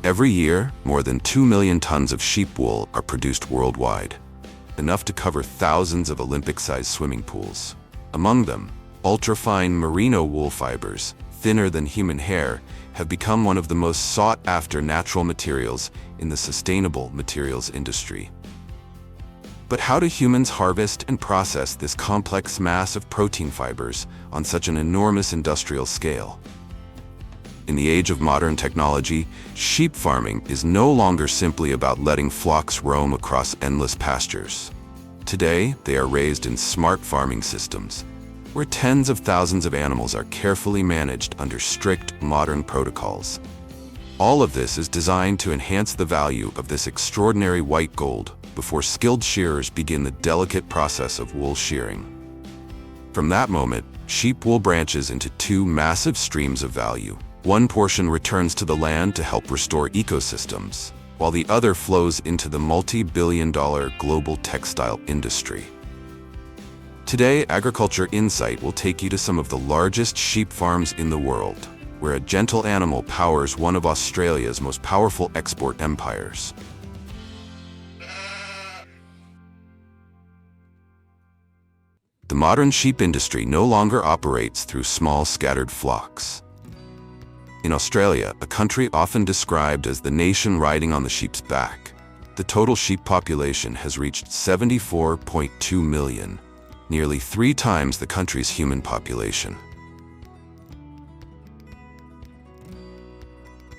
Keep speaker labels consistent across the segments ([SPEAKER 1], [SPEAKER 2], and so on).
[SPEAKER 1] Every year, more than 2 million tons of sheep wool are produced worldwide, enough to cover thousands of Olympic-sized swimming pools. Among them, ultrafine merino wool fibers, thinner than human hair, have become one of the most sought-after natural materials in the sustainable materials industry. But how do humans harvest and process this complex mass of protein fibers on such an enormous industrial scale? In the age of modern technology, sheep farming is no longer simply about letting flocks roam across endless pastures. Today, they are raised in smart farming systems, where tens of thousands of animals are carefully managed under strict modern protocols. All of this is designed to enhance the value of this extraordinary white gold before skilled shearers begin the delicate process of wool shearing. From that moment, sheep wool branches into two massive streams of value. One portion returns to the land to help restore ecosystems, while the other flows into the multi-billion-dollar global textile industry. Today, Agriculture Insight will take you to some of the largest sheep farms in the world, where a gentle animal powers one of Australia's most powerful export empires. The modern sheep industry no longer operates through small scattered flocks. In Australia, a country often described as the nation riding on the sheep's back, the total sheep population has reached 74.2 million, nearly 3 times the country's human population.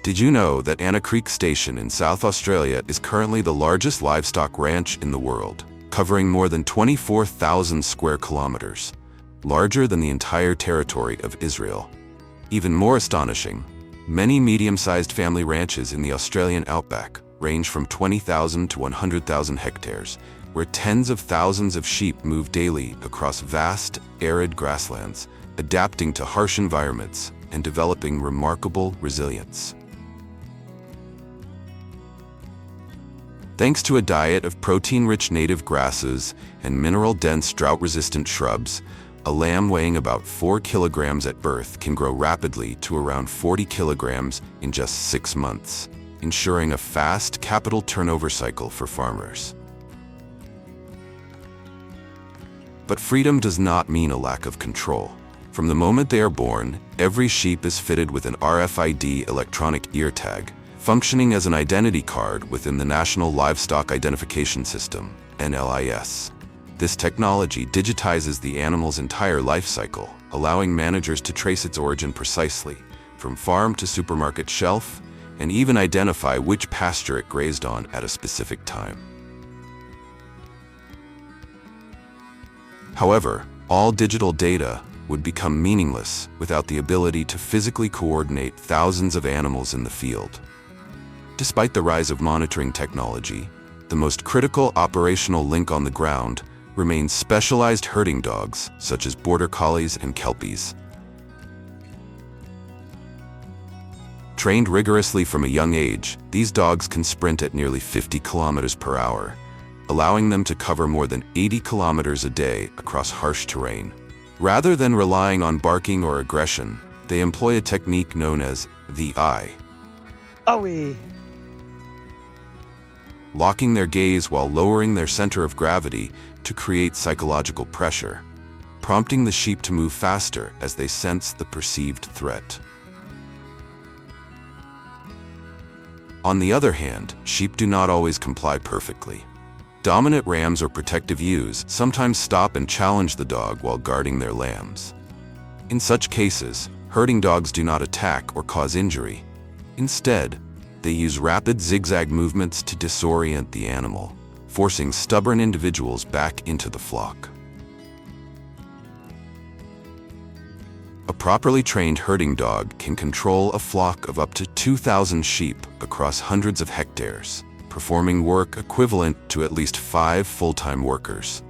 [SPEAKER 1] Did you know that Anna Creek Station in South Australia is currently the largest livestock ranch in the world, covering more than 24,000 square kilometers, larger than the entire territory of Israel? Even more astonishing, many medium-sized family ranches in the Australian outback range from 20,000 to 100,000 hectares, where tens of thousands of sheep move daily across vast, arid grasslands, adapting to harsh environments and developing remarkable resilience. Thanks to a diet of protein-rich native grasses and mineral-dense drought-resistant shrubs, a lamb weighing about 4 kilograms at birth can grow rapidly to around 40 kilograms in just 6 months, ensuring a fast capital turnover cycle for farmers. But freedom does not mean a lack of control. From the moment they are born, every sheep is fitted with an RFID electronic ear tag, functioning as an identity card within the National Livestock Identification System, NLIS. This technology digitizes the animal's entire life cycle, allowing managers to trace its origin precisely, from farm to supermarket shelf, and even identify which pasture it grazed on at a specific time. However, all digital data would become meaningless without the ability to physically coordinate thousands of animals in the field. Despite the rise of monitoring technology, the most critical operational link on the ground remains specialized herding dogs such as border collies and kelpies. Trained rigorously from a young age, these dogs can sprint at nearly 50 kilometers per hour, allowing them to cover more than 80 kilometers a day across harsh terrain. Rather than relying on barking or aggression, they employ a technique known as the eye. Locking their gaze while lowering their center of gravity to create psychological pressure, prompting the sheep to move faster as they sense the perceived threat. On the other hand, sheep do not always comply perfectly. Dominant rams or protective ewes sometimes stop and challenge the dog while guarding their lambs. In such cases, herding dogs do not attack or cause injury. Instead, they use rapid zigzag movements to disorient the animal, forcing stubborn individuals back into the flock. A properly trained herding dog can control a flock of up to 2,000 sheep across hundreds of hectares, performing work equivalent to at least 5 full-time workers.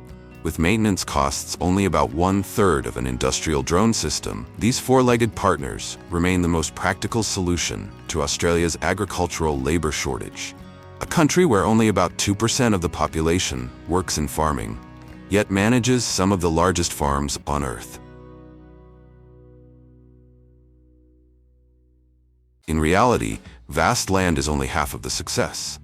[SPEAKER 1] With maintenance costs only about 1/3 of an industrial drone system, these four-legged partners remain the most practical solution to Australia's agricultural labor shortage. A country where only about 2% of the population works in farming, yet manages some of the largest farms on Earth. In reality, vast land is only half of the success.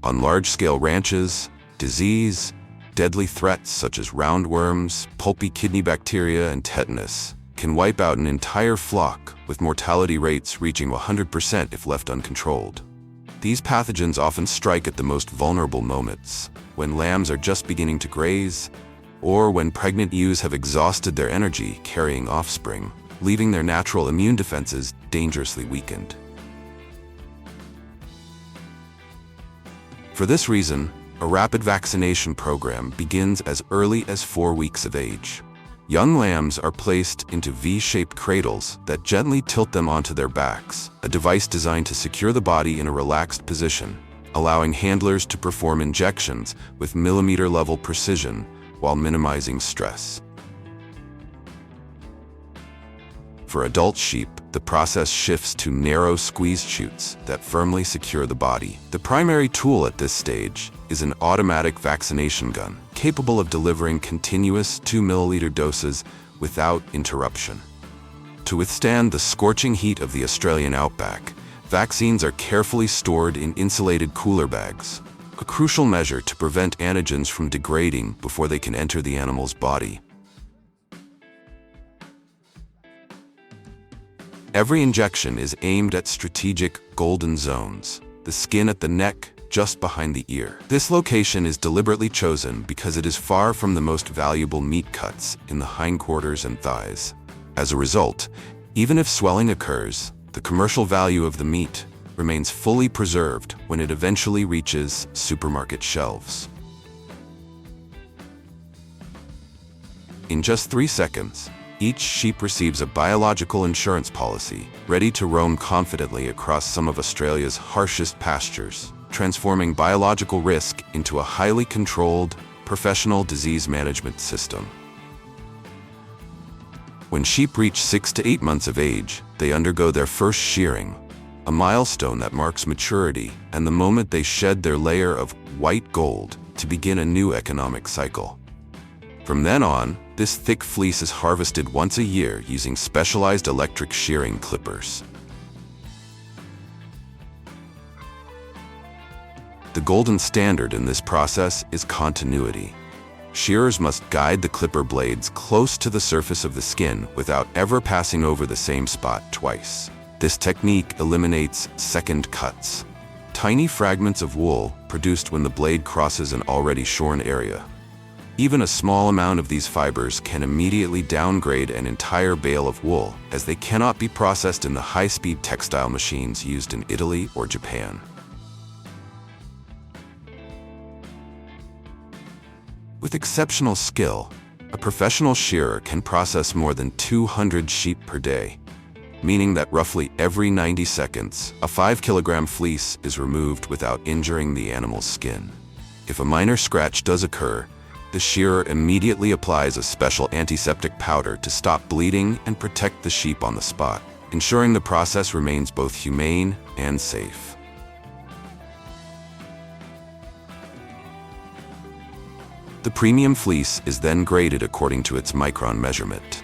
[SPEAKER 1] On large-scale ranches, disease, deadly threats such as roundworms, pulpy kidney bacteria, and tetanus can wipe out an entire flock, with mortality rates reaching 100% if left uncontrolled. These pathogens often strike at the most vulnerable moments, when lambs are just beginning to graze, or when pregnant ewes have exhausted their energy carrying offspring, leaving their natural immune defenses dangerously weakened. For this reason, a rapid vaccination program begins as early as 4 weeks of age. Young lambs are placed into V-shaped cradles that gently tilt them onto their backs, a device designed to secure the body in a relaxed position, allowing handlers to perform injections with millimeter-level precision while minimizing stress. For adult sheep, the process shifts to narrow squeeze chutes that firmly secure the body. The primary tool at this stage is an automatic vaccination gun, capable of delivering continuous 2 milliliter doses without interruption. To withstand the scorching heat of the Australian outback, vaccines are carefully stored in insulated cooler bags, a crucial measure to prevent antigens from degrading before they can enter the animal's body. Every injection is aimed at strategic golden zones, the skin at the neck just behind the ear. This location is deliberately chosen because it is far from the most valuable meat cuts in the hindquarters and thighs. As a result, even if swelling occurs, the commercial value of the meat remains fully preserved when it eventually reaches supermarket shelves. In just 3 seconds, each sheep receives a biological insurance policy, ready to roam confidently across some of Australia's harshest pastures, transforming biological risk into a highly controlled, professional disease management system. When sheep reach 6 to 8 months of age, they undergo their first shearing, a milestone that marks maturity and the moment they shed their layer of white gold to begin a new economic cycle. From then on, this thick fleece is harvested once a year using specialized electric shearing clippers. The golden standard in this process is continuity. Shearers must guide the clipper blades close to the surface of the skin without ever passing over the same spot twice. This technique eliminates second cuts, tiny fragments of wool produced when the blade crosses an already shorn area. Even a small amount of these fibers can immediately downgrade an entire bale of wool, as they cannot be processed in the high-speed textile machines used in Italy or Japan. With exceptional skill, a professional shearer can process more than 200 sheep per day, meaning that roughly every 90 seconds, a 5-kilogram fleece is removed without injuring the animal's skin. If a minor scratch does occur, the shearer immediately applies a special antiseptic powder to stop bleeding and protect the sheep on the spot, ensuring the process remains both humane and safe. The premium fleece is then graded according to its micron measurement.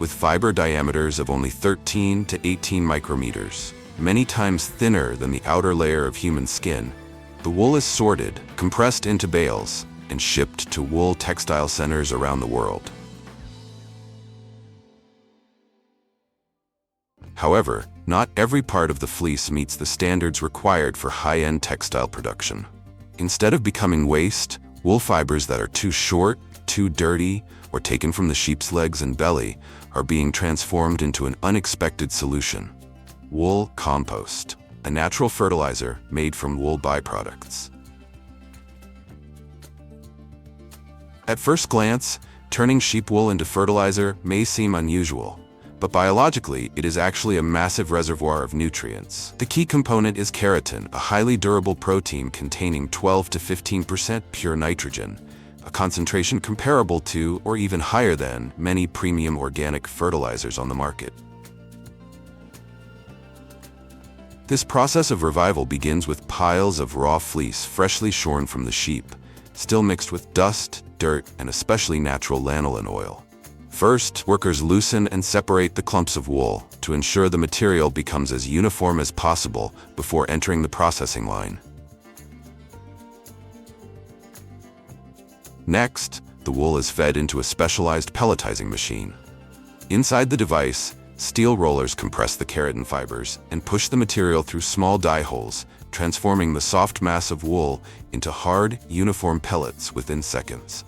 [SPEAKER 1] With fiber diameters of only 13 to 18 micrometers, many times thinner than the outer layer of human skin, the wool is sorted, compressed into bales, and shipped to wool textile centers around the world. However, not every part of the fleece meets the standards required for high-end textile production. Instead of becoming waste, wool fibers that are too short, too dirty, or taken from the sheep's legs and belly are being transformed into an unexpected solution: wool compost, a natural fertilizer made from wool byproducts. At first glance, turning sheep wool into fertilizer may seem unusual, but biologically, it is actually a massive reservoir of nutrients. The key component is keratin, a highly durable protein containing 12 to 15% pure nitrogen, a concentration comparable to or even higher than many premium organic fertilizers on the market. This process of revival begins with piles of raw fleece freshly shorn from the sheep, still mixed with dust, dirt, and especially natural lanolin oil. First, workers loosen and separate the clumps of wool to ensure the material becomes as uniform as possible before entering the processing line. Next, the wool is fed into a specialized pelletizing machine. Inside the device, steel rollers compress the keratin fibers and push the material through small die holes, transforming the soft mass of wool into hard, uniform pellets within seconds.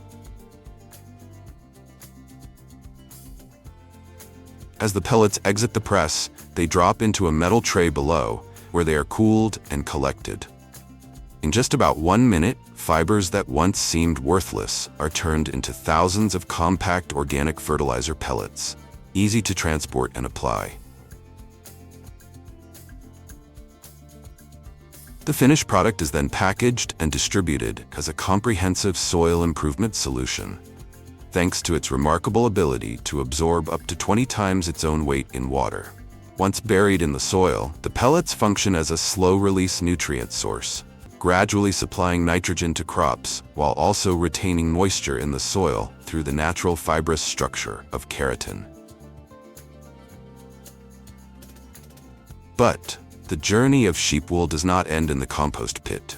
[SPEAKER 1] As the pellets exit the press, they drop into a metal tray below, where they are cooled and collected. In just about 1 minute, fibers that once seemed worthless are turned into thousands of compact organic fertilizer pellets, easy to transport and apply. The finished product is then packaged and distributed as a comprehensive soil improvement solution, thanks to its remarkable ability to absorb up to 20 times its own weight in water. Once buried in the soil, the pellets function as a slow-release nutrient source, gradually supplying nitrogen to crops while also retaining moisture in the soil through the natural fibrous structure of keratin. But the journey of sheep wool does not end in the compost pit.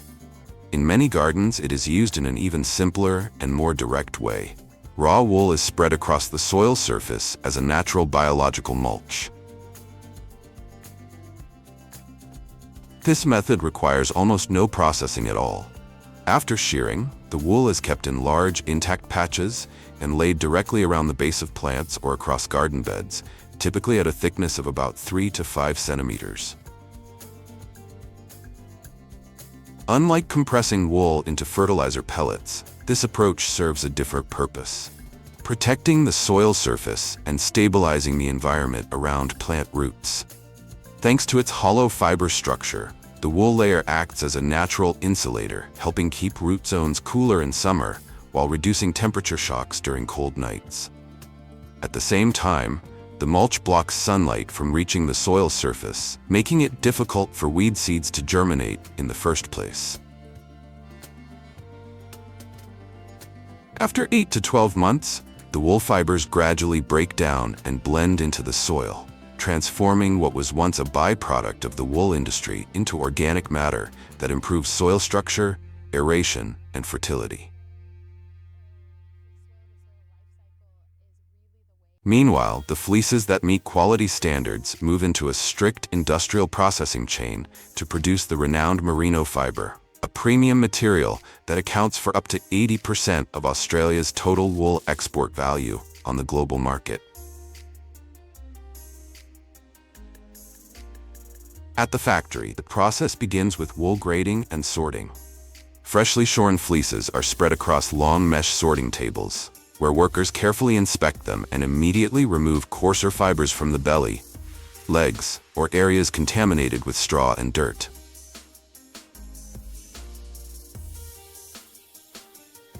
[SPEAKER 1] In many gardens, it is used in an even simpler and more direct way. Raw wool is spread across the soil surface as a natural biological mulch. This method requires almost no processing at all. After shearing, the wool is kept in large, intact patches and laid directly around the base of plants or across garden beds, typically at a thickness of about 3 to 5 centimeters. Unlike compressing wool into fertilizer pellets, this approach serves a different purpose: protecting the soil surface and stabilizing the environment around plant roots. Thanks to its hollow fiber structure, the wool layer acts as a natural insulator, helping keep root zones cooler in summer while reducing temperature shocks during cold nights. At the same time, the mulch blocks sunlight from reaching the soil surface, making it difficult for weed seeds to germinate in the first place. After 8 to 12 months, the wool fibers gradually break down and blend into the soil, transforming what was once a byproduct of the wool industry into organic matter that improves soil structure, aeration, and fertility. Meanwhile, the fleeces that meet quality standards move into a strict industrial processing chain to produce the renowned Merino fiber, a premium material that accounts for up to 80% of Australia's total wool export value on the global market. At the factory, the process begins with wool grading and sorting. Freshly shorn fleeces are spread across long mesh sorting tables, where workers carefully inspect them and immediately remove coarser fibers from the belly, legs, or areas contaminated with straw and dirt.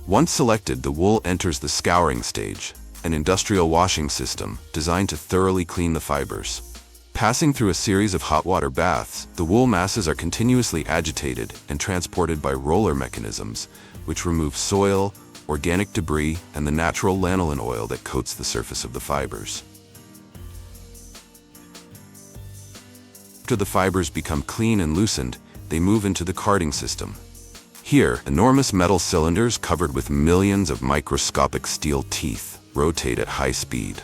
[SPEAKER 1] Once selected, the wool enters the scouring stage, an industrial washing system designed to thoroughly clean the fibers. Passing through a series of hot water baths, the wool masses are continuously agitated and transported by roller mechanisms, which remove soil, organic debris, and the natural lanolin oil that coats the surface of the fibers. After the fibers become clean and loosened, they move into the carding system. Here, enormous metal cylinders covered with millions of microscopic steel teeth rotate at high speed.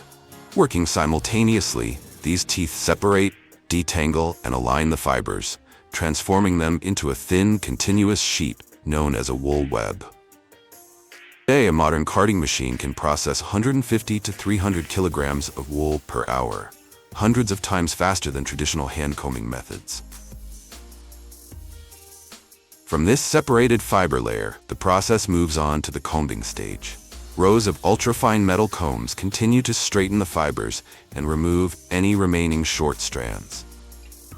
[SPEAKER 1] Working simultaneously, these teeth separate, detangle, and align the fibers, transforming them into a thin, continuous sheet known as a wool web. Today, a modern carding machine can process 150 to 300 kilograms of wool per hour, hundreds of times faster than traditional hand combing methods. From this separated fiber layer, the process moves on to the combing stage. Rows of ultrafine metal combs continue to straighten the fibers and remove any remaining short strands.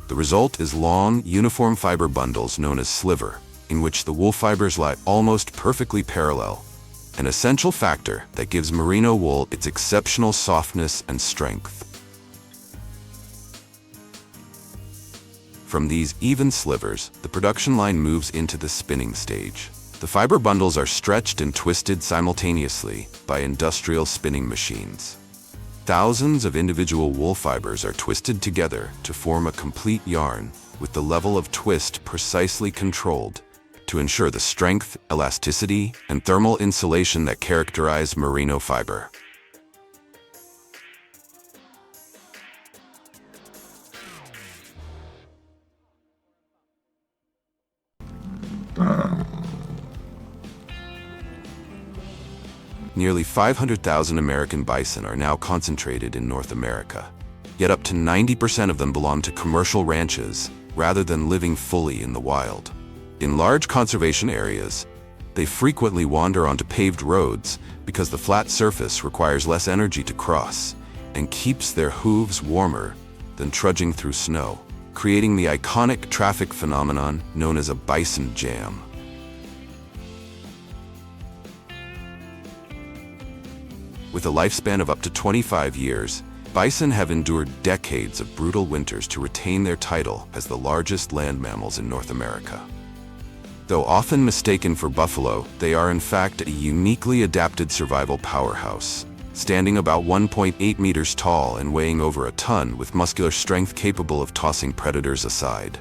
[SPEAKER 1] The result is long, uniform fiber bundles known as sliver, in which the wool fibers lie almost perfectly parallel, an essential factor that gives merino wool its exceptional softness and strength. From these even slivers, the production line moves into the spinning stage. The fiber bundles are stretched and twisted simultaneously by industrial spinning machines. Thousands of individual wool fibers are twisted together to form a complete yarn, with the level of twist precisely controlled to ensure the strength, elasticity, and thermal insulation that characterize merino fiber. Nearly 500,000 American bison are now concentrated in North America. Yet up to 90% of them belong to commercial ranches rather than living fully in the wild. In large conservation areas, they frequently wander onto paved roads because the flat surface requires less energy to cross and keeps their hooves warmer than trudging through snow, creating the iconic traffic phenomenon known as a bison jam. With a lifespan of up to 25 years, bison have endured decades of brutal winters to retain their title as the largest land mammals in North America. Though often mistaken for buffalo, they are in fact a uniquely adapted survival powerhouse, standing about 1.8 meters tall and weighing over a ton with muscular strength capable of tossing predators aside.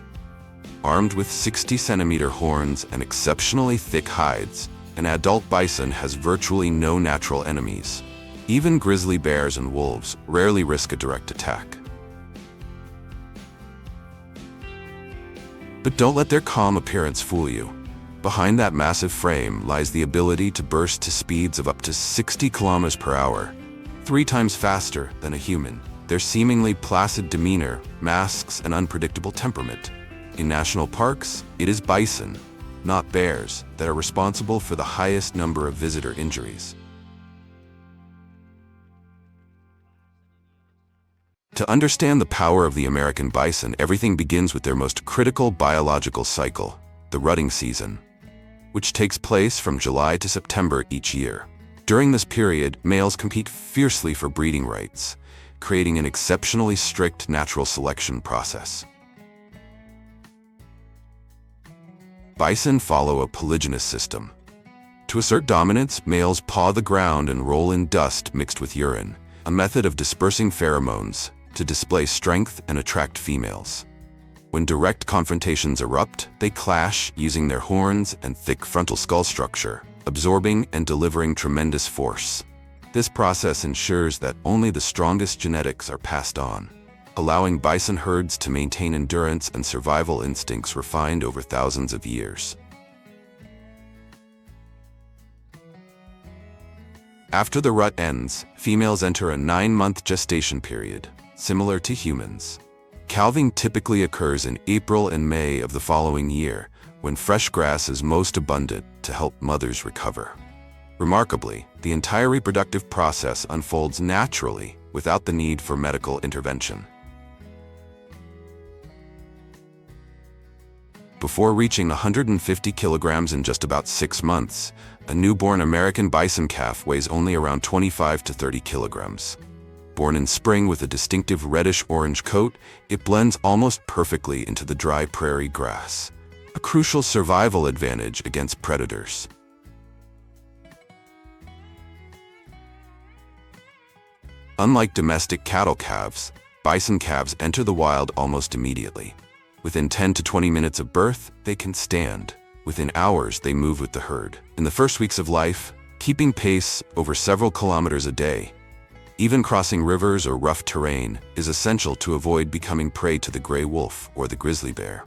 [SPEAKER 1] Armed with 60-centimeter horns and exceptionally thick hides, an adult bison has virtually no natural enemies. Even grizzly bears and wolves rarely risk a direct attack. But don't let their calm appearance fool you. Behind that massive frame lies the ability to burst to speeds of up to 60 kilometers per hour, 3 times faster than a human. Their seemingly placid demeanor masks an unpredictable temperament. In national parks, it is bison, not bears, that are responsible for the highest number of visitor injuries. To understand the power of the American bison, everything begins with their most critical biological cycle, the rutting season, which takes place from July to September each year. During this period, males compete fiercely for breeding rights, creating an exceptionally strict natural selection process. Bison follow a polygynous system. To assert dominance, males paw the ground and roll in dust mixed with urine, a method of dispersing pheromones to display strength and attract females. When direct confrontations erupt, they clash using their horns and thick frontal skull structure, absorbing and delivering tremendous force. This process ensures that only the strongest genetics are passed on, allowing bison herds to maintain endurance and survival instincts refined over thousands of years. After the rut ends, females enter a 9-month gestation period, similar to humans. Calving typically occurs in April and May of the following year, when fresh grass is most abundant to help mothers recover. Remarkably, the entire reproductive process unfolds naturally without the need for medical intervention. Before reaching 150 kilograms in just about 6 months, a newborn American bison calf weighs only around 25 to 30 kilograms. Born in spring with a distinctive reddish-orange coat, it blends almost perfectly into the dry prairie grass, a crucial survival advantage against predators. Unlike domestic cattle calves, bison calves enter the wild almost immediately. Within 10 to 20 minutes of birth, they can stand. Within hours, they move with the herd. In the first weeks of life, keeping pace over several kilometers a day, even crossing rivers or rough terrain, is essential to avoid becoming prey to the gray wolf or the grizzly bear.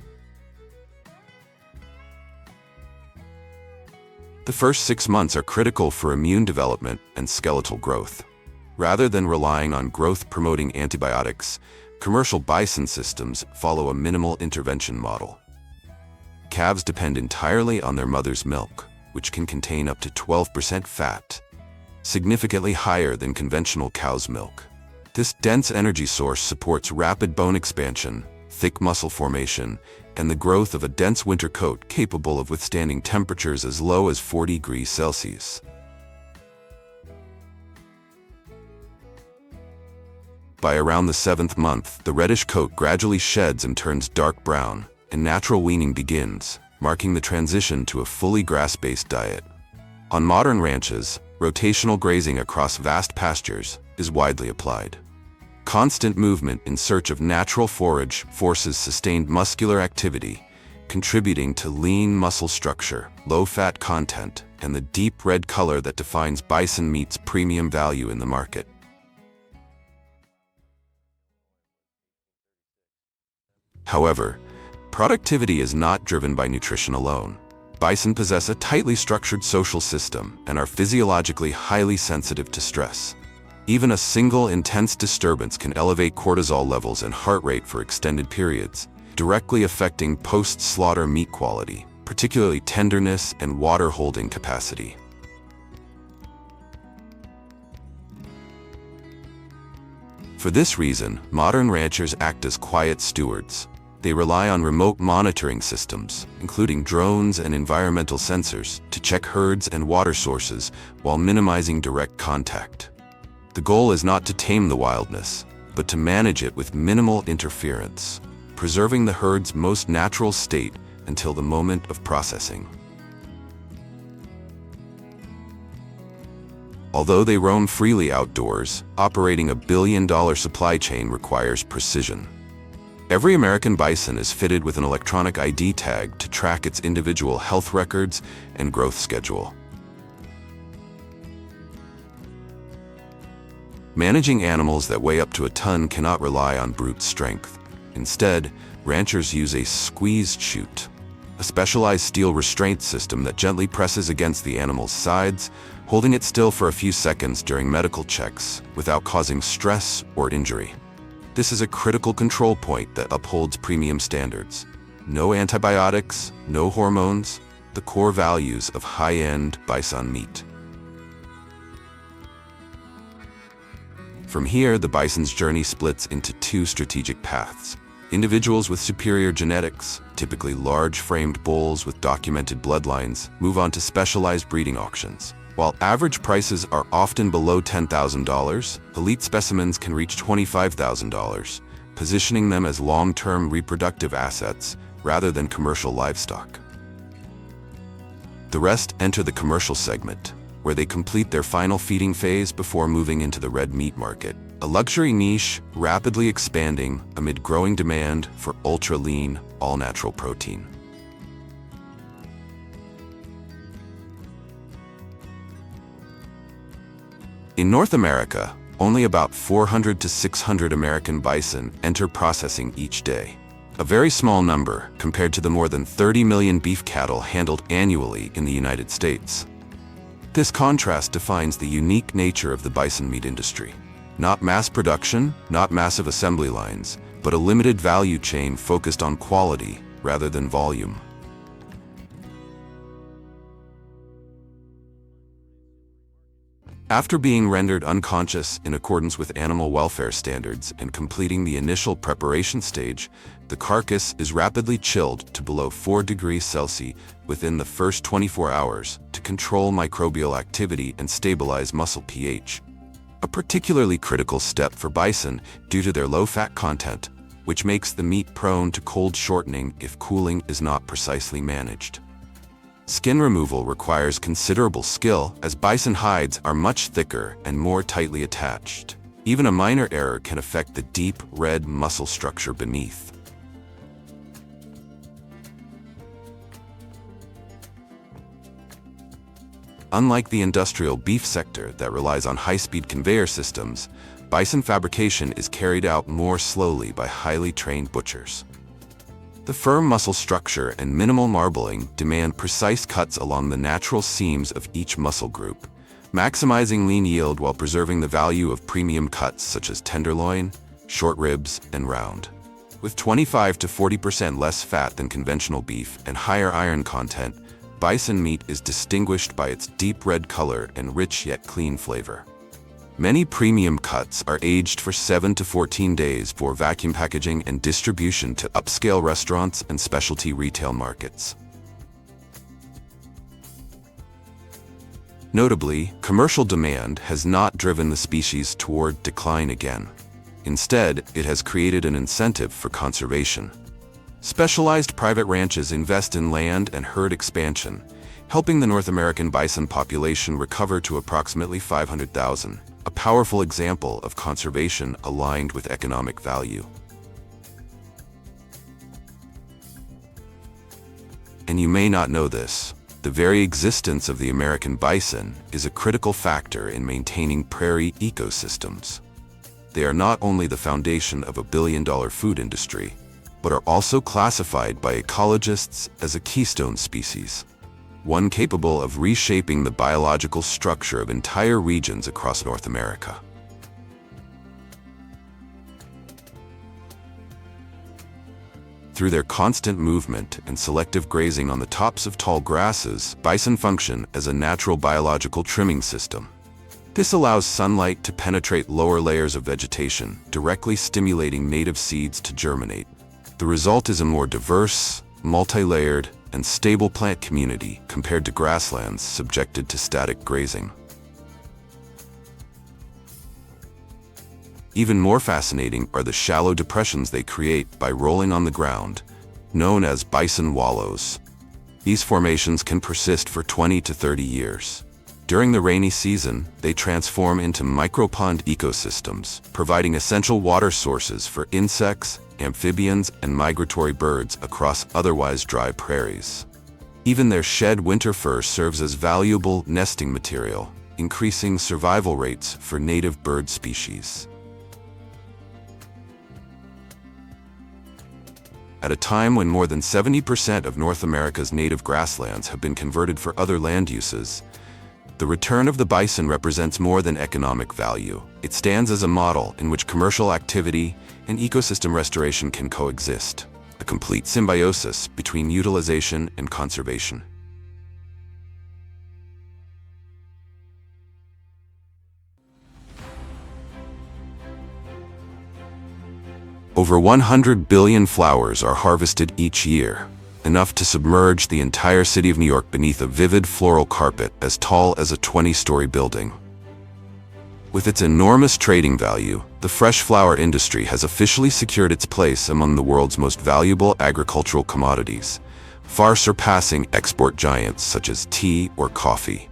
[SPEAKER 1] The first 6 months are critical for immune development and skeletal growth. Rather than relying on growth-promoting antibiotics, commercial bison systems follow a minimal intervention model. Calves depend entirely on their mother's milk, which can contain up to 12% fat, significantly higher than conventional cow's milk. This dense energy source supports rapid bone expansion, thick muscle formation, and the growth of a dense winter coat capable of withstanding temperatures as low as 40 degrees Celsius. By around the 7th month, the reddish coat gradually sheds and turns dark brown, and natural weaning begins, marking the transition to a fully grass-based diet. On modern ranches, rotational grazing across vast pastures is widely applied. Constant movement in search of natural forage forces sustained muscular activity, contributing to lean muscle structure, low fat content, and the deep red color that defines bison meat's premium value in the market. However, productivity is not driven by nutrition alone. Bison possess a tightly structured social system and are physiologically highly sensitive to stress. Even a single intense disturbance can elevate cortisol levels and heart rate for extended periods, directly affecting post-slaughter meat quality, particularly tenderness and water-holding capacity. For this reason, modern ranchers act as quiet stewards. They rely on remote monitoring systems, including drones and environmental sensors, to check herds and water sources while minimizing direct contact. The goal is not to tame the wildness, but to manage it with minimal interference, preserving the herd's most natural state until the moment of processing. Although they roam freely outdoors, operating a billion-dollar supply chain requires precision. Every American bison is fitted with an electronic ID tag to track its individual health records and growth schedule. Managing animals that weigh up to a ton cannot rely on brute strength. Instead, ranchers use a squeezed chute, a specialized steel restraint system that gently presses against the animal's sides, holding it still for a few seconds during medical checks without causing stress or injury. This is a critical control point that upholds premium standards. No antibiotics, no hormones, the core values of high-end bison meat. From here, the bison's journey splits into two strategic paths. Individuals with superior genetics, typically large-framed bulls with documented bloodlines, move on to specialized breeding auctions. While average prices are often below $10,000, elite specimens can reach $25,000, positioning them as long-term reproductive assets rather than commercial livestock. The rest enter the commercial segment, where they complete their final feeding phase before moving into the red meat market, a luxury niche rapidly expanding amid growing demand for ultra-lean, all-natural protein. In North America, only about 400 to 600 American bison enter processing each day. A very small number compared to the more than 30 million beef cattle handled annually in the United States. This contrast defines the unique nature of the bison meat industry. Not mass production, not massive assembly lines, but a limited value chain focused on quality rather than volume. After being rendered unconscious in accordance with animal welfare standards and completing the initial preparation stage, the carcass is rapidly chilled to below 4 degrees Celsius within the first 24 hours to control microbial activity and stabilize muscle pH. A particularly critical step for bison due to their low fat content, which makes the meat prone to cold shortening if cooling is not precisely managed. Skin removal requires considerable skill as bison hides are much thicker and more tightly attached. Even a minor error can affect the deep red muscle structure beneath. Unlike the industrial beef sector that relies on high-speed conveyor systems, bison fabrication is carried out more slowly by highly trained butchers. The firm muscle structure and minimal marbling demand precise cuts along the natural seams of each muscle group, maximizing lean yield while preserving the value of premium cuts such as tenderloin, short ribs, and round. With 25 to 40% less fat than conventional beef and higher iron content, bison meat is distinguished by its deep red color and rich yet clean flavor. Many premium cuts are aged for 7 to 14 days for vacuum packaging and distribution to upscale restaurants and specialty retail markets. Notably, commercial demand has not driven the species toward decline again. Instead, it has created an incentive for conservation. Specialized private ranches invest in land and herd expansion, helping the North American bison population recover to approximately 500,000, a powerful example of conservation aligned with economic value. And you may not know this, the very existence of the American bison is a critical factor in maintaining prairie ecosystems. They are not only the foundation of a billion-dollar food industry, but are also classified by ecologists as a keystone species, one capable of reshaping the biological structure of entire regions across North America. Through their constant movement and selective grazing on the tops of tall grasses, bison function as a natural biological trimming system. This allows sunlight to penetrate lower layers of vegetation, directly stimulating native seeds to germinate. The result is a more diverse, multi-layered, and stable plant community compared to grasslands subjected to static grazing. Even more fascinating are the shallow depressions they create by rolling on the ground, known as bison wallows. These formations can persist for 20 to 30 years. During the rainy season, they transform into micropond ecosystems, providing essential water sources for insects, amphibians, and migratory birds across otherwise dry prairies. Even their shed winter fur serves as valuable nesting material, increasing survival rates for native bird species. At a time when more than 70% of North America's native grasslands have been converted for other land uses, the return of the bison represents more than economic value. It stands as a model in which commercial activity and ecosystem restoration can coexist, a complete symbiosis between utilization and conservation. Over 100 billion flowers are harvested each year, enough to submerge the entire city of New York beneath a vivid floral carpet as tall as a 20-story building. With its enormous trading value, the fresh flower industry has officially secured its place among the world's most valuable agricultural commodities, far surpassing export giants such as tea or coffee.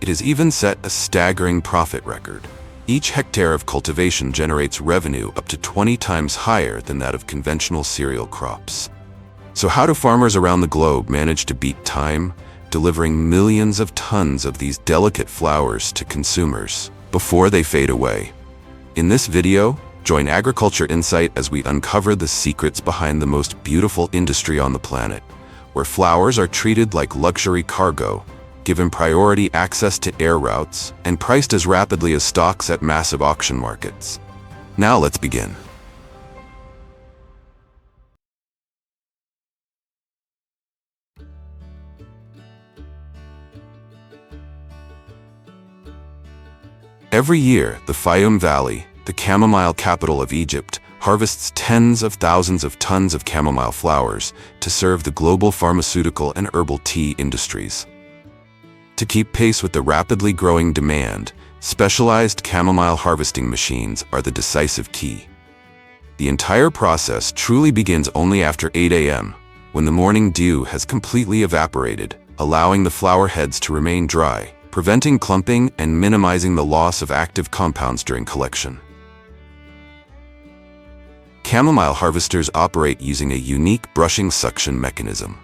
[SPEAKER 1] It has even set a staggering profit record. Each hectare of cultivation generates revenue up to 20 times higher than that of conventional cereal crops. So how do farmers around the globe manage to beat time, delivering millions of tons of these delicate flowers to consumers before they fade away? In this video, join Agriculture Insight as we uncover the secrets behind the most beautiful industry on the planet, where flowers are treated like luxury cargo, given priority access to air routes, and priced as rapidly as stocks at massive auction markets. Now let's begin. Every year, the Fayum Valley, the chamomile capital of Egypt, harvests tens of thousands of tons of chamomile flowers to serve the global pharmaceutical and herbal tea industries. To keep pace with the rapidly growing demand, specialized chamomile harvesting machines are the decisive key. The entire process truly begins only after 8 a.m., when the morning dew has completely evaporated, allowing the flower heads to remain dry, preventing clumping and minimizing the loss of active compounds during collection. Chamomile harvesters operate using a unique brushing suction mechanism.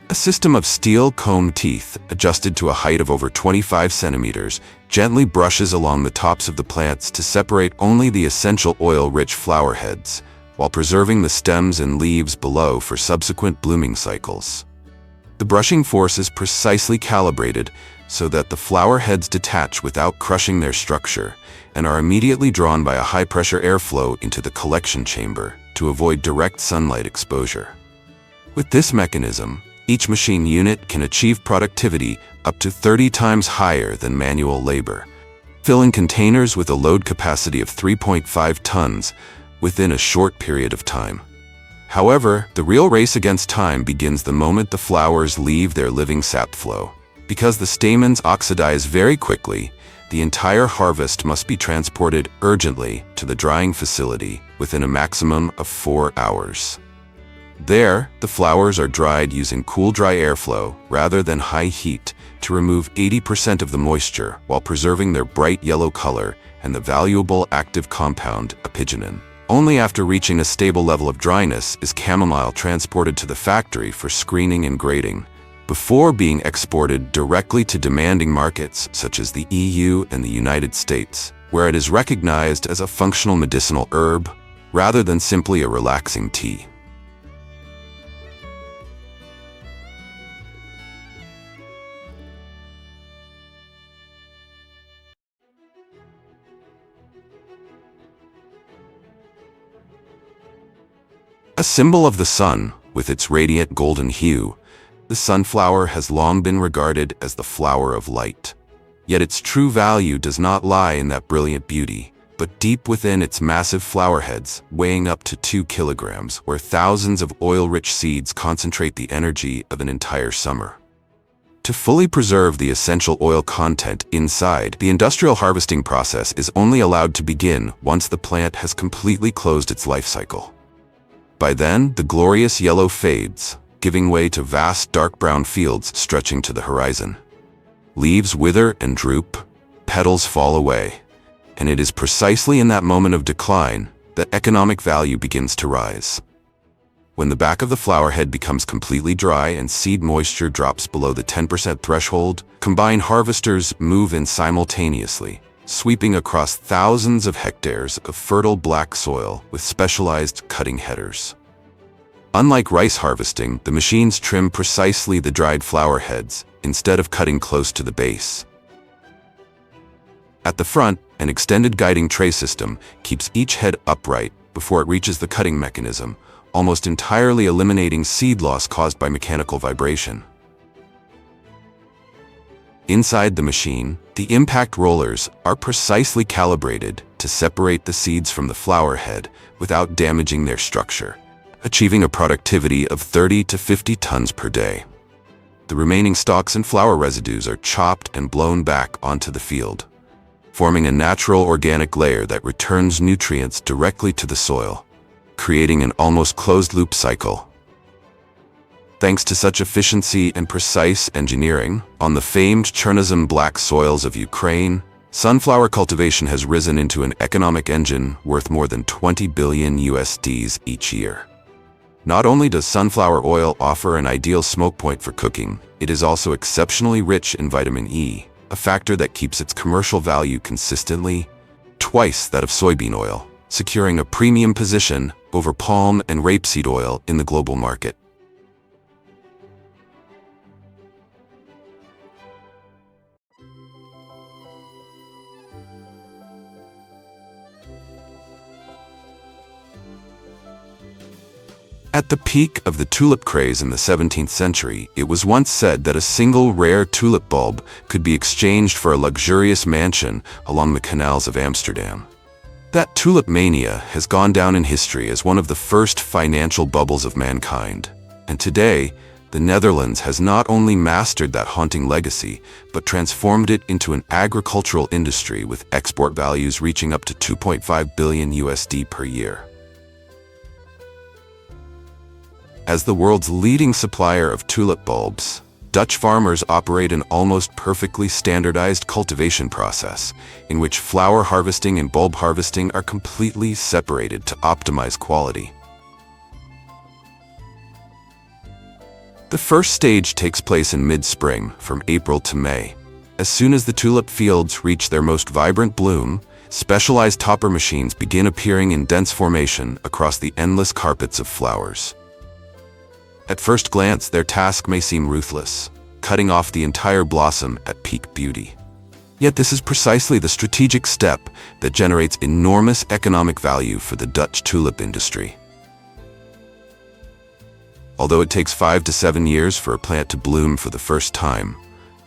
[SPEAKER 1] A system of steel comb teeth, adjusted to a height of over 25 centimeters, gently brushes along the tops of the plants to separate only the essential oil-rich flower heads, while preserving the stems and leaves below for subsequent blooming cycles. The brushing force is precisely calibrated so that the flower heads detach without crushing their structure and are immediately drawn by a high-pressure airflow into the collection chamber to avoid direct sunlight exposure. With this mechanism, each machine unit can achieve productivity up to 30 times higher than manual labor, filling containers with a load capacity of 3.5 tons within a short period of time. However, the real race against time begins the moment the flowers leave their living sap flow. Because the stamens oxidize very quickly, the entire harvest must be transported urgently to the drying facility within a maximum of 4 hours. There, the flowers are dried using cool, dry airflow rather than high heat to remove 80% of the moisture while preserving their bright yellow color and the valuable active compound apigenin. Only after reaching a stable level of dryness is chamomile transported to the factory for screening and grading, before being exported directly to demanding markets such as the EU and the United States, where it is recognized as a functional medicinal herb rather than simply a relaxing tea. A symbol of the sun, with its radiant golden hue, the sunflower has long been regarded as the flower of light. Yet its true value does not lie in that brilliant beauty, but deep within its massive flower heads, weighing up to 2 kilograms, where thousands of oil-rich seeds concentrate the energy of an entire summer. To fully preserve the essential oil content inside, the industrial harvesting process is only allowed to begin once the plant has completely closed its life cycle. By then, the glorious yellow fades, giving way to vast dark brown fields stretching to the horizon. Leaves wither and droop, petals fall away, and it is precisely in that moment of decline that economic value begins to rise. When the back of the flower head becomes completely dry and seed moisture drops below the 10% threshold, combined harvesters move in simultaneously, sweeping across thousands of hectares of fertile black soil with specialized cutting headers. Unlike rice harvesting, the machines trim precisely the dried flower heads instead of cutting close to the base. At the front, an extended guiding tray system keeps each head upright before it reaches the cutting mechanism, almost entirely eliminating seed loss caused by mechanical vibration. Inside the machine, the impact rollers are precisely calibrated to separate the seeds from the flower head without damaging their structure, achieving a productivity of 30 to 50 tons per day. The remaining stalks and flower residues are chopped and blown back onto the field, forming a natural organic layer that returns nutrients directly to the soil, creating an almost closed-loop cycle. Thanks to such efficiency and precise engineering, on the famed Chernozem black soils of Ukraine, sunflower cultivation has risen into an economic engine worth more than 20 billion USDs each year. Not only does sunflower oil offer an ideal smoke point for cooking, it is also exceptionally rich in vitamin E, a factor that keeps its commercial value consistently twice that of soybean oil, securing a premium position over palm and rapeseed oil in the global market. At the peak of the tulip craze in the 17th century, it was once said that a single rare tulip bulb could be exchanged for a luxurious mansion along the canals of Amsterdam. That tulip mania has gone down in history as one of the first financial bubbles of mankind. And today, the Netherlands has not only mastered that haunting legacy, but transformed it into an agricultural industry with export values reaching up to 2.5 billion USD per year. As the world's leading supplier of tulip bulbs, Dutch farmers operate an almost perfectly standardized cultivation process, in which flower harvesting and bulb harvesting are completely separated to optimize quality. The first stage takes place in mid-spring, from April to May. As soon as the tulip fields reach their most vibrant bloom, specialized topper machines begin appearing in dense formation across the endless carpets of flowers. At first glance, their task may seem ruthless, cutting off the entire blossom at peak beauty. Yet this is precisely the strategic step that generates enormous economic value for the Dutch tulip industry. Although it takes 5 to 7 years for a plant to bloom for the first time,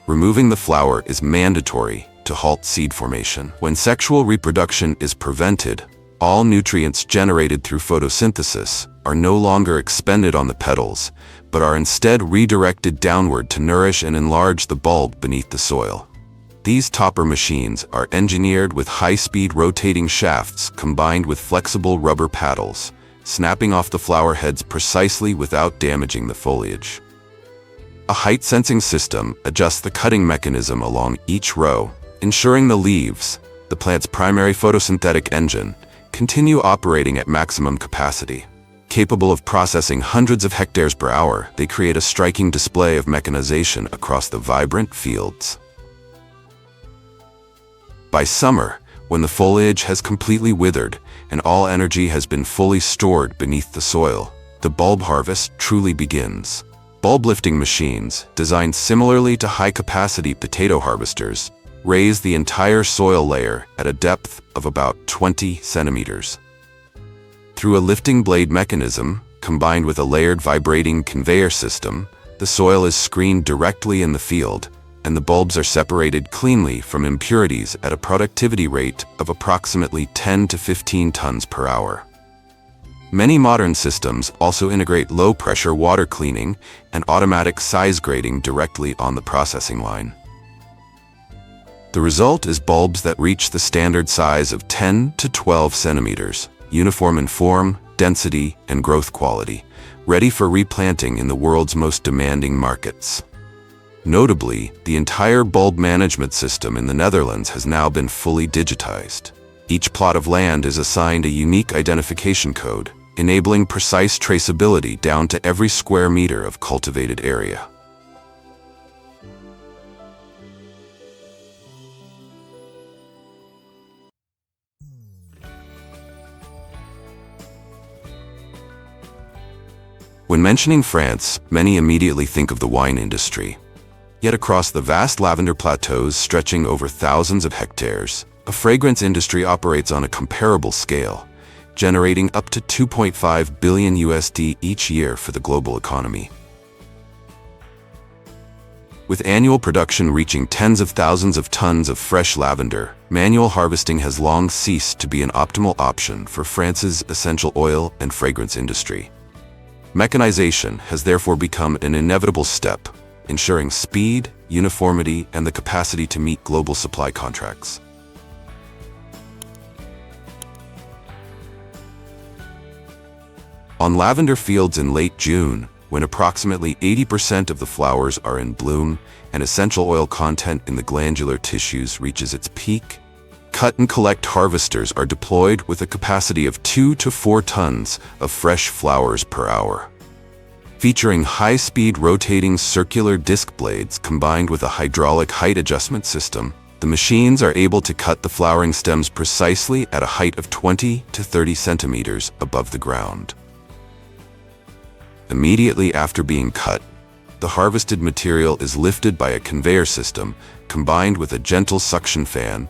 [SPEAKER 1] removing the flower is mandatory to halt seed formation. When sexual reproduction is prevented, all nutrients generated through photosynthesis are no longer expended on the petals, but are instead redirected downward to nourish and enlarge the bulb beneath the soil. These topper machines are engineered with high-speed rotating shafts combined with flexible rubber paddles, snapping off the flower heads precisely without damaging the foliage. A height-sensing system adjusts the cutting mechanism along each row, ensuring the leaves, the plant's primary photosynthetic engine, continue operating at maximum capacity. Capable of processing hundreds of hectares per hour, they create a striking display of mechanization across the vibrant fields. By summer, when the foliage has completely withered and all energy has been fully stored beneath the soil, the bulb harvest truly begins. Bulb lifting machines, designed similarly to high-capacity potato harvesters, raise the entire soil layer at a depth of about 20 centimeters. Through a lifting blade mechanism, combined with a layered vibrating conveyor system, the soil is screened directly in the field, and the bulbs are separated cleanly from impurities at a productivity rate of approximately 10 to 15 tons per hour. Many modern systems also integrate low-pressure water cleaning and automatic size grading directly on the processing line. The result is bulbs that reach the standard size of 10 to 12 centimeters, uniform in form, density, and growth quality, ready for replanting in the world's most demanding markets. Notably, the entire bulb management system in the Netherlands has now been fully digitized. Each plot of land is assigned a unique identification code, enabling precise traceability down to every square meter of cultivated area. When mentioning France, many immediately think of the wine industry. Yet across the vast lavender plateaus stretching over thousands of hectares, a fragrance industry operates on a comparable scale, generating up to $2.5 billion USD each year for the global economy. With annual production reaching tens of thousands of tons of fresh lavender, manual harvesting has long ceased to be an optimal option for France's essential oil and fragrance industry. Mechanization has therefore become an inevitable step, ensuring speed, uniformity, and the capacity to meet global supply contracts. On lavender fields in late June, when approximately 80% of the flowers are in bloom and essential oil content in the glandular tissues reaches its peak, cut and collect harvesters are deployed with a capacity of 2 to 4 tons of fresh flowers per hour. Featuring high-speed rotating circular disc blades combined with a hydraulic height adjustment system, the machines are able to cut the flowering stems precisely at a height of 20 to 30 centimeters above the ground. Immediately after being cut, the harvested material is lifted by a conveyor system combined with a gentle suction fan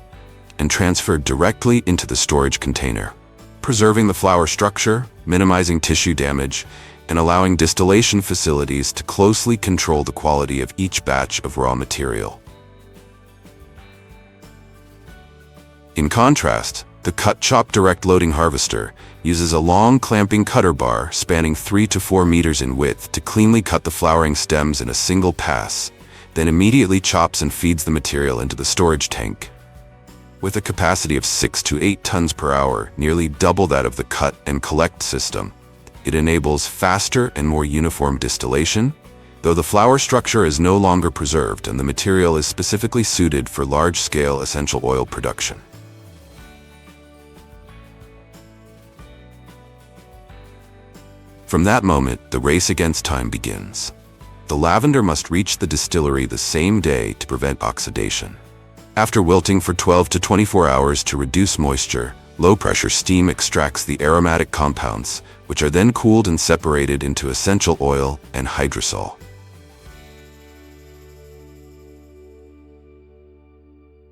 [SPEAKER 1] and transferred directly into the storage container, preserving the flower structure, minimizing tissue damage, and allowing distillation facilities to closely control the quality of each batch of raw material. In contrast, the cut-chop direct loading harvester uses a long clamping cutter bar spanning 3 to 4 meters in width to cleanly cut the flowering stems in a single pass, then immediately chops and feeds the material into the storage tank. With a capacity of 6 to 8 tons per hour, nearly double that of the cut and collect system, it enables faster and more uniform distillation, though the flower structure is no longer preserved and the material is specifically suited for large-scale essential oil production. From that moment, the race against time begins. The lavender must reach the distillery the same day to prevent oxidation. After wilting for 12 to 24 hours to reduce moisture, low-pressure steam extracts the aromatic compounds, which are then cooled and separated into essential oil and hydrosol.